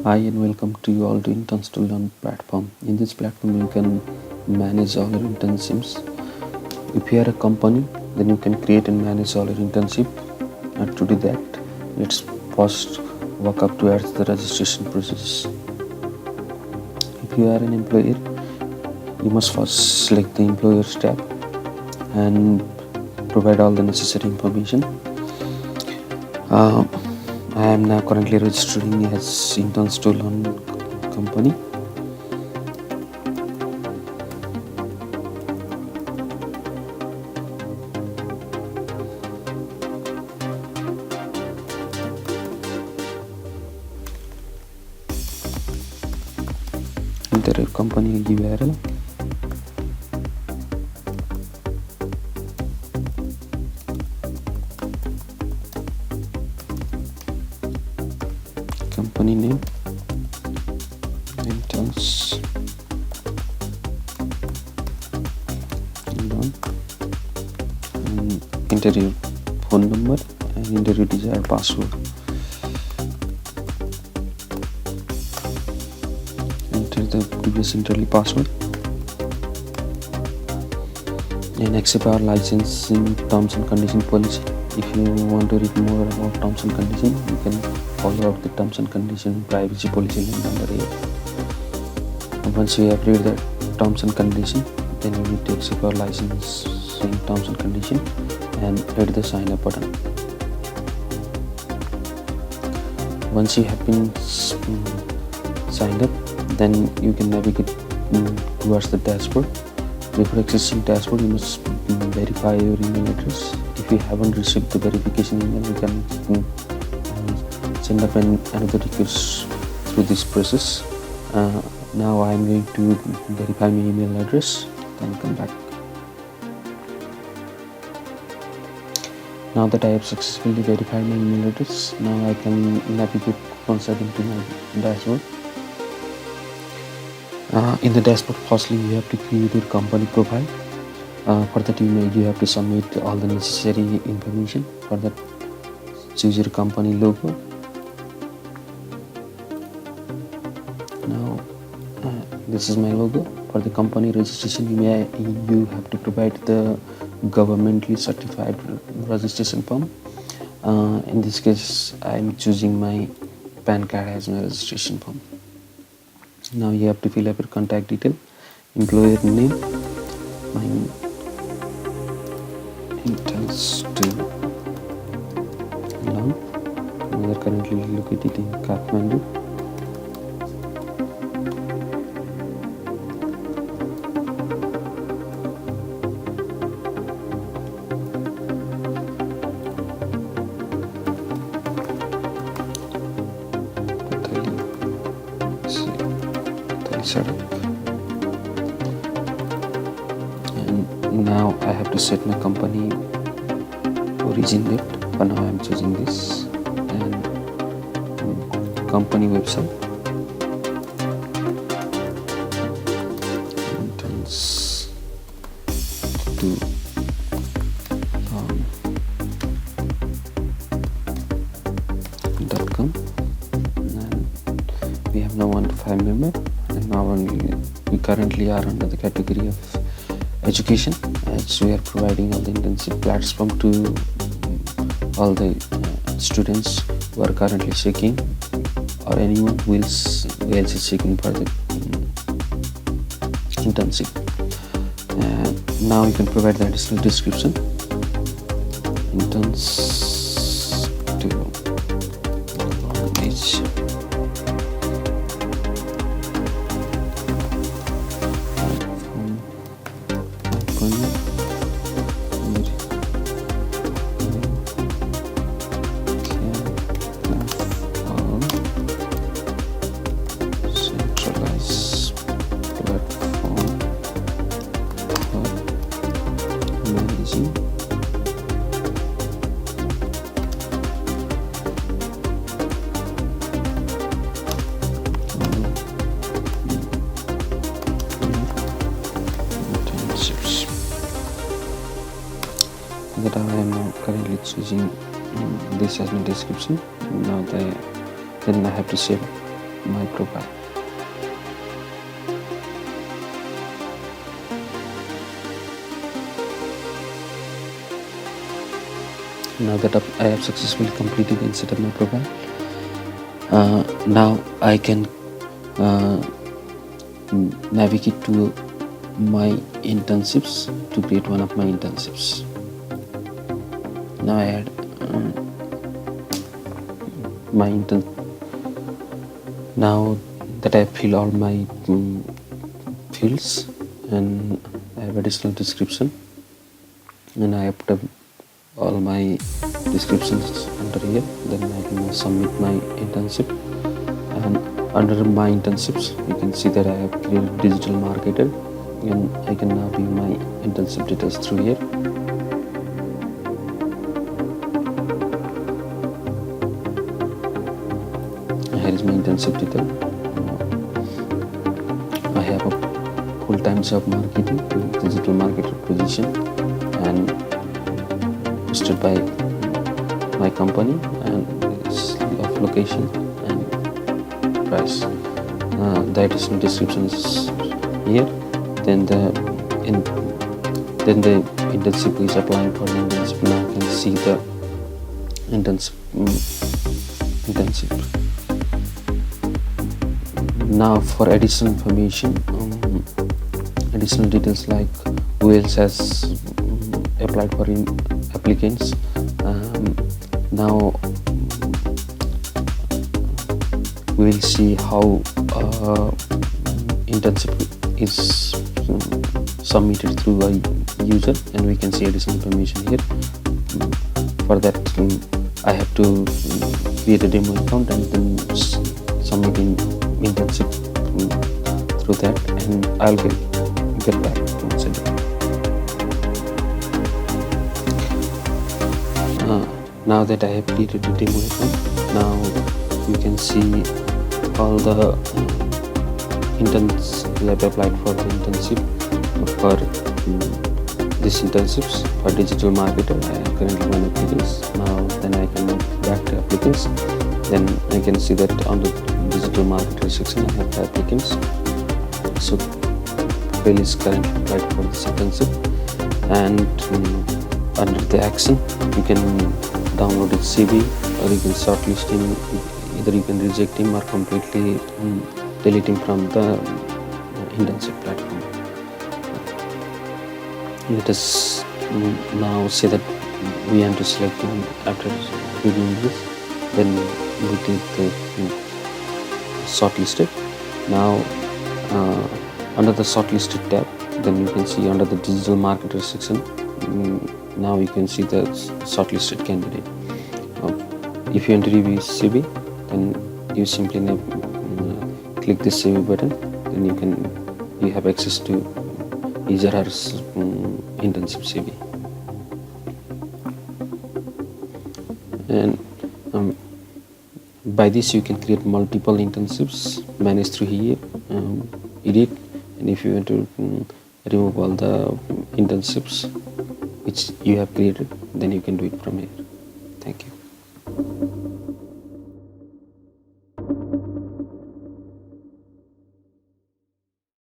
Hi and welcome to you all to Interns to Learn platform. In this platform, you can manage all your internships. If you are a company, then you can create and manage all your internship. And to do that, let's first walk up towards the registration process. If you are an employer, you must first select the employer's tab and provide all the necessary information. I am now currently registering as Interns to Learn company. Enter a company URL. Company name, Interns Learn, and enter your phone number and enter your desired password. Enter the previous interview password and accept our licensing terms and condition policy. If you want to read more about terms and conditions, you can follow up the terms and condition privacy policy link under here. And once you have read the terms and condition, then you need to accept our licensing terms and condition and hit the sign up button. Once you have been signed up, then you can navigate towards the dashboard. Before accessing dashboard, you must verify your email address. If you haven't received the verification email, you can send up another request through this process. Now I am going to verify my email address, then come back. Now that I have successfully verified my email address, now I can navigate once again to my dashboard. In the dashboard, firstly you have to create your company profile. For that you have to submit all the necessary information. For that, choose your company logo. Now this is my logo. For the company registration, you have to provide the governmentally certified registration form. In this case, I am choosing my PAN card as my registration form. Now you have to fill up your contact detail, employer name, my Interns to Learn. We are currently located in Kathmandu. And now I have to set my company origin date. For now I am choosing this, and company website, Interns to .com, and we have now 1 to 5 member. And now we currently are under the category of education, as we are providing all the internship platform to all the students who are currently seeking, or anyone who else is seeking for the internship. Now you can provide the additional description. Interns to knowledge. That I am now currently choosing this as my description. Now then I have to save my profile. Now that I have successfully completed and set up my profile, now I can navigate to my internships to create one of my internships. Now I add my intern. Now that I fill all my fields and I have additional description, and I have put up all my descriptions under here, then I can submit my internship. And under my internships you can see that I have created digital marketer, and I can now view my internship details through here. Here is my internship detail. I have a full-time job marketing digital marketer position and posted by my company, and its of location and price. The additional description is here. Then the internship is applying for the internship. Now you can see the internship. Now for additional information, additional details like who else has applied for applicants. Now we will see how internship is submitted through a user, and we can see additional information here. For that I have to create a demo account and then submit in internship through that, and I'll get back once I do. Now that I have created a demo account, now you can see all the interns who have applied for the internship. For these internships for digital marketer, I have currently 1 applicants. Now then I can move back to applicants. Then I can see that on the digital marketer section I have 5 applicants. So Bill is currently applied for this internship, and under the action you can download his CV, or you can shortlist him. Either you can reject him or completely delete him from the internship platform. Let us now say that we want to select him after reviewing this. Then we click the shortlisted. Now under the shortlisted tab, then you can see under the digital marketer section, now you can see the shortlisted candidate. If you want to review his CV, then you simply click the CV button. Then you have access to his or her internship CV. And by this you can create multiple internships, manage through here, edit, and if you want to remove all the internships which you have created, then you can do it from here. Thank you.